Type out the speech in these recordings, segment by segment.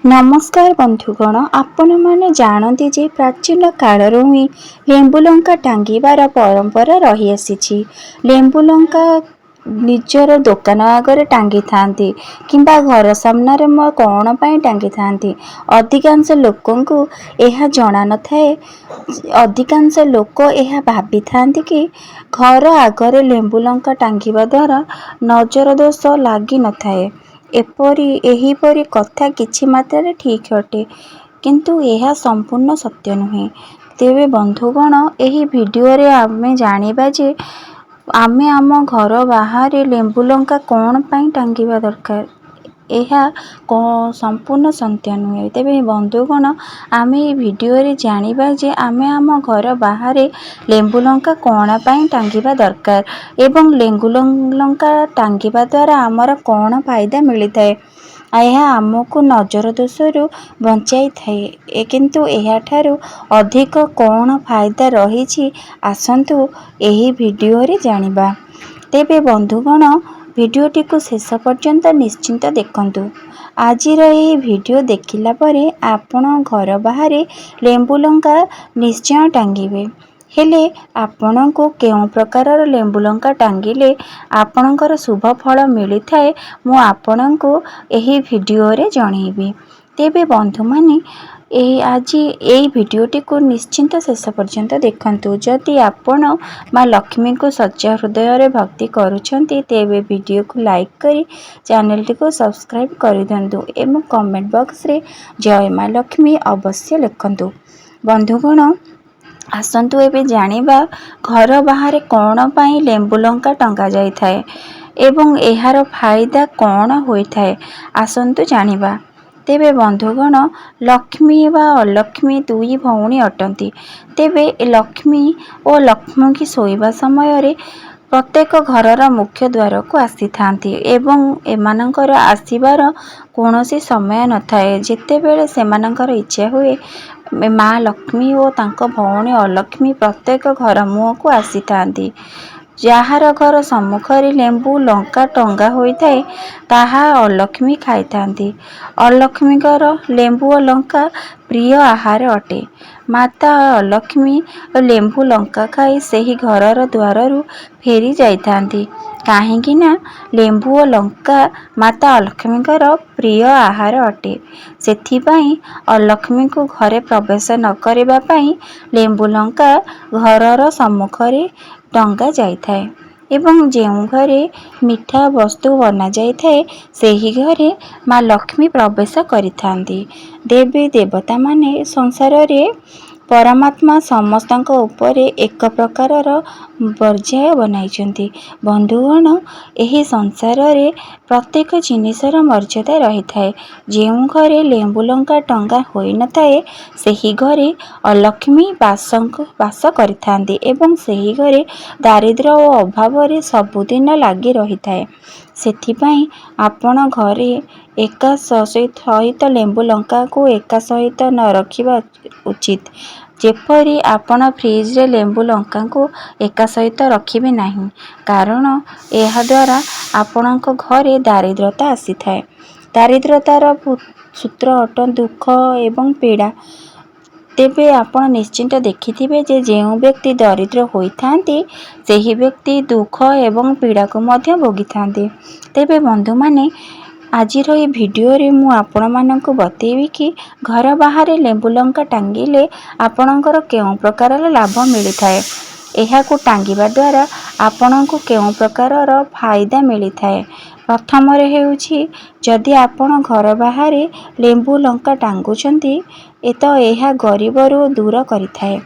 नमस्कार बंधुगण, आपण मैंने जानते जे प्राचीन कालरू ही लेंबु लंका टांगिबार परंपरा रही आसी। लेंबु लंका निजर दुकान आगे टांगी थांती किंबा घर सामने कौन पाई टांगी थांती। अधिकांश लोकों को यह जना न थाए। अधिकांश लोक यह भाभी थांती कि घर आगरे लेंबु लंका टांगिबा द्वारा नजर दोष लागी न थाए। एहीपरी कथा किछि मात्रा ठीक अटे, किंतु यह संपूर्ण सत्य नुहे। तेबे बंधुगण, एही वीडियो रे आमे जानिबा जे आमे आम घर बाहर लेंबु लंका कौन पाई टांगिबा दरकार। यह संपूर्ण सत्य नुहे। तेबे बंधुगण, आमे ए वीडियो रे जानिबा जे आमे आम घर बाहर लेंबु लंका कौन पाई टांगिबा दरकार एवं लेंबु लंका टांगिबा द्वारा आमर कौन फायदा मिली थाए। यह आमको नजर दोषरू बंचाई थाए, किंतु एहाठारू अधिक कौन फायदा रही आसंतु एही वीडियो रे जानिबा। तेबे बंधुगण, वीडियोटी को शेष पर्यंत निश्चिंत देखंतु। आजिर यह वीडियो देखिला परे आपण घर बाहर लेंबु लंका निश्चय टांगिबे। हेले आपनको केउं प्रकारर लेंबु लंका टांगिले आपणकर शुभ फल मिली थाए मु आपणको एही वीडियो रे जणैबी। तेबे बंधु माने आज यही वीडियोटी को निश्चिंत शेष पर्यंत देखंतु। जदि आपण माँ लक्ष्मी को सच्चा हृदय रे भक्ति करूछंती तेबे वीडियो को लाइक करी चैनल टी को सब्सक्राइब कर दियंतु एवं कमेंट बॉक्स रे जय माँ लक्ष्मी अवश्य लिखंतु। बंधुगण, आसंतु एबे जानिबा घर बाहर कौन पाई लेंबु लंका टंगा जाई थाए एवं एहार फायदा कौन होई थाए। आसंतु जानिबा। तेबे बंधुगण, लक्ष्मी व अलक्ष्मी दुई भौणी अटंती। तेबे लक्ष्मी और लक्ष्मी की सोइबा समय रे प्रत्येक घरर मुख्य द्वार को आसी थांती एवं एमानंकर आसीबार कोनोसी समय न थाए। जेतेबेले सेमानंकर इच्छा हुए माँ लक्ष्मी और तांको भौणी अलक्ष्मी प्रत्येक घर मुह को आसी थांती। जार घर सम्मुखरे लेंबु लंका टंगा होई थाए ताहा अलक्ष्मी खाई थांती। अलक्ष्मीकर लेंबु और लंका प्रिय आहार अटे। माता अलक्ष्मी लेंबु लंका खाई सेही घरर द्वाररू फेरी जाई थांती। काहेकि ना लेंबु और लंका माता अलक्ष्मीकर प्रिय आहार अटे। सेथिपाई अलक्ष्मी को घरे प्रवेश न करिबा पाई लेंबु लंका घरर सम्मुखरे टंगा जाई थाए एवं जेउ घरे मिठा वस्तु बना जाई थाए सेही घरे माँ लक्ष्मी प्रवेश करिथांती। देवी देवता माने संसार रे परमात्मा समस्तक उपरे एक प्रकारर पर्याय बनाइछंती। बंधुगण, एही संसार रे प्रत्येक जिनिसर मर्यादा रही थाए। जेउ घरे लेंबु लंका टंगा होई न थाए सेही घरे अलक्ष्मी वास करिथांती एवं सेही घरे दारिद्र्य और अभाव रे सबुदिन लागी रही थाए। सेथिपाई आपण घरे एका सहित लेंबु लंका को एका सहित न रखिबा उचित। जेपरी आपण फ्रिज रे लेंबु लंका को एका सहित रखिबे नाही, कारण एहा द्वारा आपणक घरे दारिद्रता आसी थाए। दारिद्रतार सूत्र अटन दुख एवं पीड़ा। तेबे आपण निश्चिंत देखिथिबे जे जेउ व्यक्ति दरिद्र होई थांती सेही व्यक्ति दुख एवं पीड़ा को मध्य भोगी थांती। तेबे बंधु माने आजिर ये वीडियो रे मु आपण मानक बतेबी कि घर बाहर लेंबु लंका टांगिले आपणकर केउं प्रकारर लाभ मिली थाए। एहाकु टांगिबा द्वारा आपणको केउं प्रकारर फायदा मिली थाए। प्रथम रे हेउछि, जदि आपण घर बाहर लेंबु लंका टांगुछंती तो एहा गरीबरू दूर करिथाए।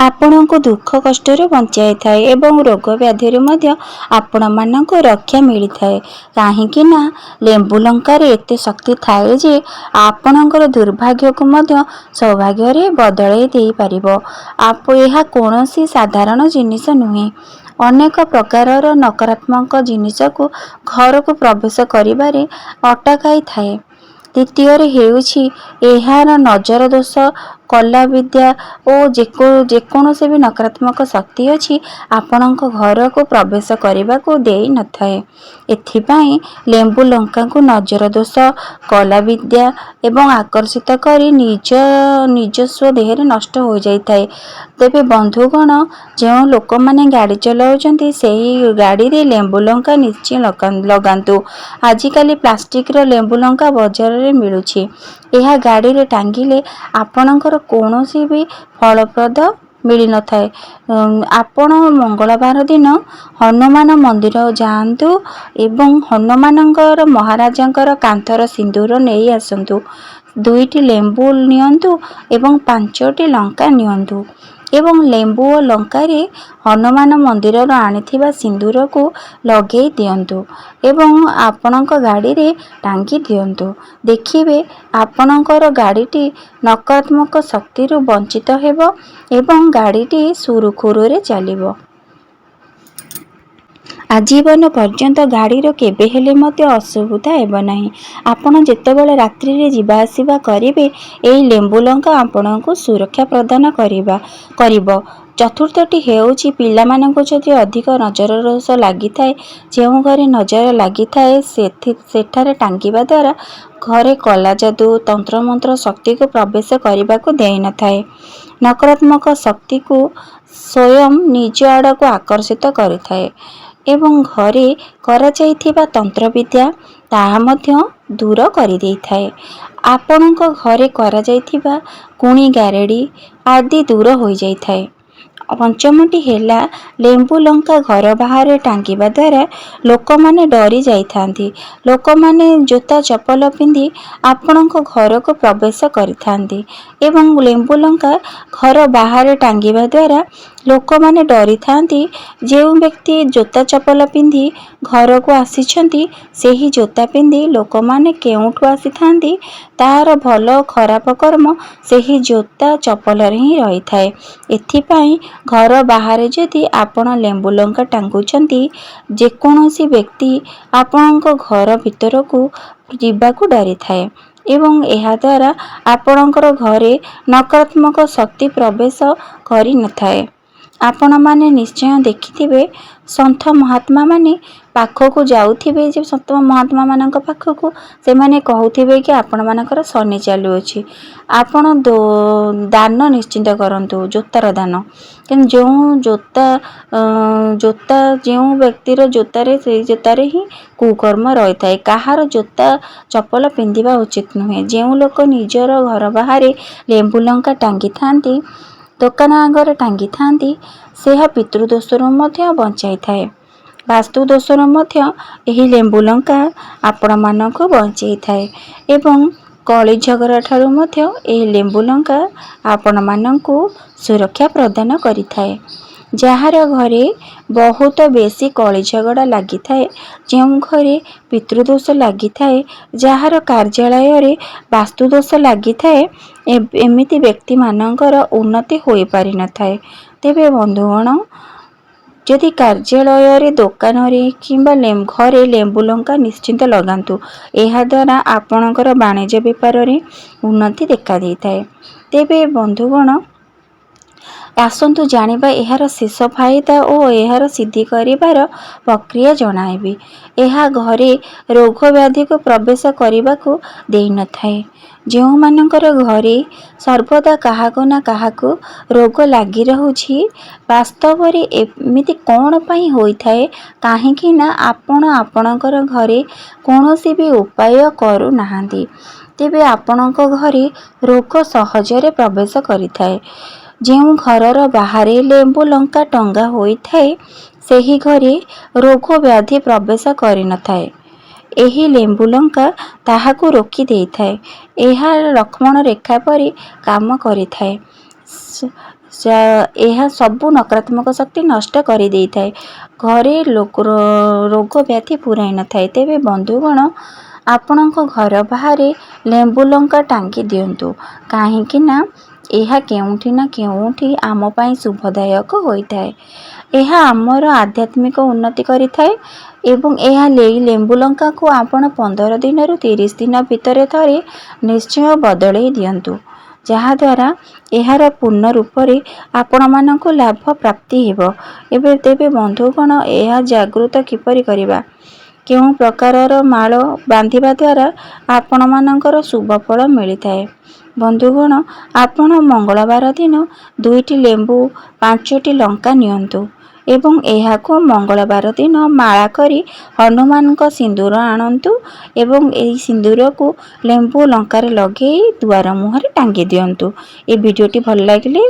आपणको दुख कष्टर बंचाई थाए एवं रोग व्याधि मध्य आपण मानको रक्षा मिली थाए। काहेकि ना लेंबु लंकार एते शक्ति थाए जे आपणकर दुर्भाग्य को मध्य सौभाग्य रे बदलाई देई परिबो। आप एहा कोनोसी साधारण जिनिस नुहे। अनेक प्रकारर नकारात्मक जिनिस को घर को प्रवेश करिबारे अटकाई थाए। द्वितीय हेउछि एहार नजर दोष କଳା ବିଦ୍ୟା ଓ ଯେକୌଣସି ବି ନକାରାତ୍ମକ ଶକ୍ତି ଅଛି ଆପଣଙ୍କ ଘରକୁ ପ୍ରବେଶ କରିବାକୁ ଦେଇନଥାଏ। ଏଥିପାଇଁ ଲେମ୍ବୁ ଲଙ୍କାକୁ ନଜର ଦୋଷ, କଳା ବିଦ୍ୟା ଏବଂ ଆକର୍ଷିତ କରି ନିଜସ୍ୱ ଦେହରେ ନଷ୍ଟ ହୋଇଯାଇଥାଏ। ତେବେ ବନ୍ଧୁଗଣ, ଯେଉଁ ଲୋକମାନେ ଗାଡ଼ି ଚଲାଉଛନ୍ତି ସେହି ଗାଡ଼ିରେ ଲେମ୍ବୁ ଲଙ୍କା ନିଶ୍ଚୟ ଲଗାନ୍ତୁ। ଆଜିକାଲି ପ୍ଲାଷ୍ଟିକର ଲେମ୍ବୁ ଲଙ୍କା ବଜାରରେ ମିଳୁଛି। ଏହା ଗାଡ଼ିରେ ଟାଙ୍ଗିଲେ ଆପଣଙ୍କର କୌଣସି ବି ଫଳପ୍ରଦ ମିଳିନଥାଏ। ଆପଣ ମଙ୍ଗଳବାର ଦିନ ହନୁମାନ ମନ୍ଦିର ଯାଆନ୍ତୁ ଏବଂ ହନୁମାନଙ୍କର ମହାରାଜାଙ୍କର କାନ୍ଥର ସିନ୍ଦୁର ନେଇ ଆସନ୍ତୁ। 2ଟି ଲେମ୍ବୁ ନିଅନ୍ତୁ ଏବଂ 5ଟି ଲଙ୍କା ନିଅନ୍ତୁ ଏବଂ ଲେମ୍ବୁ ଓ ଲଙ୍କାରେ ହନୁମାନ ମନ୍ଦିରରୁ ଆଣିଥିବା ସିନ୍ଦୁରକୁ ଲଗେଇ ଦିଅନ୍ତୁ ଏବଂ ଆପଣଙ୍କ ଗାଡ଼ିରେ ଟାଙ୍ଗି ଦିଅନ୍ତୁ। ଦେଖିବେ ଆପଣଙ୍କର ଗାଡ଼ିଟି ନକାରାତ୍ମକ ଶକ୍ତିରୁ ବଞ୍ଚିତ ହେବ ଏବଂ ଗାଡ଼ିଟି ସୁରୁଖୁରୁରେ ଚାଲିବ। ଆଜୀବନ ପର୍ଯ୍ୟନ୍ତ ଗାଡ଼ିର କେବେ ହେଲେ ମଧ୍ୟ ଅସୁବିଧା ହେବ ନାହିଁ। ଆପଣ ଯେତେବେଳେ ରାତ୍ରିରେ ଯିବା ଆସିବା କରିବେ ଏହି ଲେମ୍ବୁ ଲଙ୍କା ଆପଣଙ୍କୁ ସୁରକ୍ଷା ପ୍ରଦାନ କରିବ। ଚତୁର୍ଥଟି ହେଉଛି ପିଲାମାନଙ୍କୁ ଯଦି ଅଧିକ ନଜର ଦୋଷ ଲାଗିଥାଏ, ଯେଉଁ ଘରେ ନଜର ଲାଗିଥାଏ ସେଠାରେ ଟାଙ୍ଗିବା ଦ୍ୱାରା ଘରେ କଳା ଯାଦୁ, ତନ୍ତ୍ରମନ୍ତ୍ର ଶକ୍ତିକୁ ପ୍ରବେଶ କରିବାକୁ ଦେଇନଥାଏ। ନକାରାତ୍ମକ ଶକ୍ତିକୁ ସ୍ୱୟଂ ନିଜ ଆଡ଼କୁ ଆକର୍ଷିତ କରିଥାଏ ଏବଂ ଘରେ କରାଯାଇଥିବା ତନ୍ତ୍ରବିଦ୍ୟା ତାହା ମଧ୍ୟ ଦୂର କରିଦେଇଥାଏ। ଆପଣଙ୍କ ଘରେ କରାଯାଇଥିବା ଗୁଣି ଗାରେଡ଼ି ଆଦି ଦୂର ହୋଇଯାଇଥାଏ। ପଞ୍ଚମଟି ହେଲା ଲେମ୍ବୁ ଲଙ୍କା ଘର ବାହାରେ ଟାଙ୍ଗିବା ଦ୍ୱାରା ଲୋକମାନେ ଡରି ଯାଇଥାନ୍ତି। ଲୋକମାନେ ଜୋତା ଚପଲ ପିନ୍ଧି ଆପଣଙ୍କ ଘରକୁ ପ୍ରବେଶ କରିଥାନ୍ତି ଏବଂ ଲେମ୍ବୁ ଲଙ୍କା ଘର ବାହାରେ ଟାଙ୍ଗିବା ଦ୍ୱାରା ଲୋକମାନେ ଡରିଥାନ୍ତି। ଯେଉଁ ବ୍ୟକ୍ତି ଜୋତା ଚପଲ ପିନ୍ଧି ଘରକୁ ଆସିଛନ୍ତି ସେହି ଜୋତା ପିନ୍ଧି ଲୋକମାନେ କେଉଁଠୁ ଆସିଥାନ୍ତି ତାହାର ଭଲ ଓ ଖରାପ କର୍ମ ସେହି ଜୋତା ଚପଲରେ ହିଁ ରହିଥାଏ। ଏଥିପାଇଁ ଘର ବାହାରେ ଯଦି ଆପଣ ଲେମ୍ବୁ ଲଙ୍କା ଟାଙ୍ଗୁଛନ୍ତି, ଯେକୌଣସି ବ୍ୟକ୍ତି ଆପଣଙ୍କ ଘର ଭିତରକୁ ଯିବାକୁ ଡରିଥାଏ ଏବଂ ଏହାଦ୍ୱାରା ଆପଣଙ୍କର ଘରେ ନକାରାତ୍ମକ ଶକ୍ତି ପ୍ରବେଶ କରିନଥାଏ। ଆପଣମାନେ ନିଶ୍ଚୟ ଦେଖିଥିବେ ସନ୍ଥ ମହାତ୍ମାମାନେ ପାଖକୁ ଯାଉଥିବେ ଯେ ସନ୍ଥ ମହାତ୍ମାମାନଙ୍କ ପାଖକୁ ସେମାନେ କହୁଥିବେ କି ଆପଣମାନଙ୍କର ଶନି ଚାଲୁଅଛି, ଆପଣ ଦାନ ନିଶ୍ଚିନ୍ତ କରନ୍ତୁ, ଜୋତାର ଦାନ। କିନ୍ତୁ ଯେଉଁ ବ୍ୟକ୍ତିର ଜୋତାରେ ସେଇ ଜୋତାରେ ହିଁ କୁକର୍ମ ରହିଥାଏ। କାହାର ଜୋତା ଚପଲ ପିନ୍ଧିବା ଉଚିତ ନୁହେଁ। ଯେଉଁ ଲୋକ ନିଜର ଘର ବାହାରେ ଲେମ୍ବୁ ଲଙ୍କା ଟାଙ୍ଗିଥାନ୍ତି, ଦୋକାନ ଆଗରେ ଟାଙ୍ଗିଥାନ୍ତି, ସେହା ପିତୃଦୋଷରୁ ମଧ୍ୟ ବଞ୍ଚାଇଥାଏ। ବାସ୍ତୁ ଦୋଷରୁ ମଧ୍ୟ ଏହି ଲେମ୍ବୁ ଲଙ୍କା ଆପଣମାନଙ୍କୁ ବଞ୍ଚାଇଥାଏ ଏବଂ କଳି ଝଗଡ଼ା ଠାରୁ ମଧ୍ୟ ଏହି ଲେମ୍ବୁ ଲଙ୍କା ଆପଣମାନଙ୍କୁ ସୁରକ୍ଷା ପ୍ରଦାନ କରିଥାଏ। ଯାହାର ଘରେ ବହୁତ ବେଶୀ କଳି ଝଗଡ଼ା ଲାଗିଥାଏ, ଯେଉଁ ଘରେ ପିତୃଦୋଷ ଲାଗିଥାଏ, ଯାହାର କାର୍ଯ୍ୟାଳୟରେ ବାସ୍ତୁଦୋଷ ଲାଗିଥାଏ, ଏମିତି ବ୍ୟକ୍ତିମାନଙ୍କର ଉନ୍ନତି ହୋଇପାରିନଥାଏ। ତେବେ ବନ୍ଧୁଗଣ, ଯଦି କାର୍ଯ୍ୟାଳୟରେ, ଦୋକାନରେ କିମ୍ବା ଘରେ ଲେମ୍ବୁ ଲଙ୍କା ନିଶ୍ଚିନ୍ତ ଲଗାନ୍ତୁ। ଏହାଦ୍ୱାରା ଆପଣଙ୍କର ବାଣିଜ୍ୟ ବେପାରରେ ଉନ୍ନତି ଦେଖାଦେଇଥାଏ। ତେବେ ବନ୍ଧୁଗଣ, ଆସନ୍ତୁ ଜାଣିବା ଏହାର ଶେଷ ଫାଇଦା ଓ ଏହାର ସିଦ୍ଧି କରିବାର ପ୍ରକ୍ରିୟା ଜଣାଇବି। ଏହା ଘରେ ରୋଗ ବ୍ୟାଧିକୁ ପ୍ରବେଶ କରିବାକୁ ଦେଇନଥାଏ। ଯେଉଁମାନଙ୍କର ଘରେ ସର୍ବଦା କାହାକୁ ନା କାହାକୁ ରୋଗ ଲାଗି ରହୁଛି, ବାସ୍ତବରେ ଏମିତି କ'ଣ ପାଇଁ ହୋଇଥାଏ? କାହିଁକି ନା ଆପଣ ଆପଣଙ୍କର ଘରେ କୌଣସି ବି ଉପାୟ କରୁନାହାନ୍ତି। ତେବେ ଆପଣଙ୍କ ଘରେ ରୋଗ ସହଜରେ ପ୍ରବେଶ କରିଥାଏ। ଯେଉଁ ଘରର ବାହାରେ ଲେମ୍ବୁ ଲଙ୍କା ଟଙ୍ଗା ହୋଇଥାଏ, ସେହି ଘରେ ରୋଗ ବ୍ୟାଧି ପ୍ରବେଶ କରିନଥାଏ। ଏହି ଲେମ୍ବୁ ଲଙ୍କା ତାହାକୁ ରୋକି ଦେଇଥାଏ। ଏହା ଲକ୍ଷ୍ମଣ ରେଖା ପରି କାମ କରିଥାଏ। ଏହା ସବୁ ନକାରାତ୍ମକ ଶକ୍ତି ନଷ୍ଟ କରିଦେଇଥାଏ। ଘରେ ରୋଗ ବ୍ୟାଧି ପୁରାଇ ନଥାଏ। ତେବେ ବନ୍ଧୁଗଣ, ଆପଣଙ୍କ ଘର ବାହାରେ ଲେମ୍ବୁ ଲଙ୍କା ଟାଙ୍ଗି ଦିଅନ୍ତୁ। କାହିଁକି ନା ଏହା କେଉଁଠି ନା କେଉଁଠି ଆମ ପାଇଁ ଶୁଭଦାୟକ ହୋଇଥାଏ। ଏହା ଆମର ଆଧ୍ୟାତ୍ମିକ ଉନ୍ନତି କରିଥାଏ ଏବଂ ଏହା ଲେମ୍ବୁ ଲଙ୍କାକୁ ଆପଣ 15 ଦିନରୁ 30 ଦିନ ଭିତରେ ଥରେ ନିଶ୍ଚୟ ବଦଳେଇ ଦିଅନ୍ତୁ। ଯାହାଦ୍ୱାରା ଏହାର ପୂର୍ଣ୍ଣ ରୂପରେ ଆପଣମାନଙ୍କୁ ଲାଭ ପ୍ରାପ୍ତି ହେବ। ତେବେ ବନ୍ଧୁଗଣ, ଏହା ଜାଗୃତ କିପରି କରିବା? କେଉଁ ପ୍ରକାରର ମାଳ ବାନ୍ଧିବା ଦ୍ୱାରା ଆପଣମାନଙ୍କର ଶୁଭ ଫଳ ମିଳିଥାଏ? ବନ୍ଧୁଗଣ, ଆପଣ ମଙ୍ଗଳବାର ଦିନ 2ଟି ଲେମ୍ବୁ, 5ଟି ଲଙ୍କା ନିଅନ୍ତୁ ଏବଂ ଏହାକୁ ମଙ୍ଗଳବାର ଦିନ ମାଳା କରି ହନୁମାନଙ୍କ ସିନ୍ଦୁର ଆଣନ୍ତୁ ଏବଂ ଏହି ସିନ୍ଦୁରକୁ ଲେମ୍ବୁ ଲଙ୍କାରେ ଲଗାଇ ଦୁଆର ମୁହଁରେ ଟାଙ୍ଗି ଦିଅନ୍ତୁ। ଏ ଭିଡ଼ିଓଟି ଭଲ ଲାଗିଲେ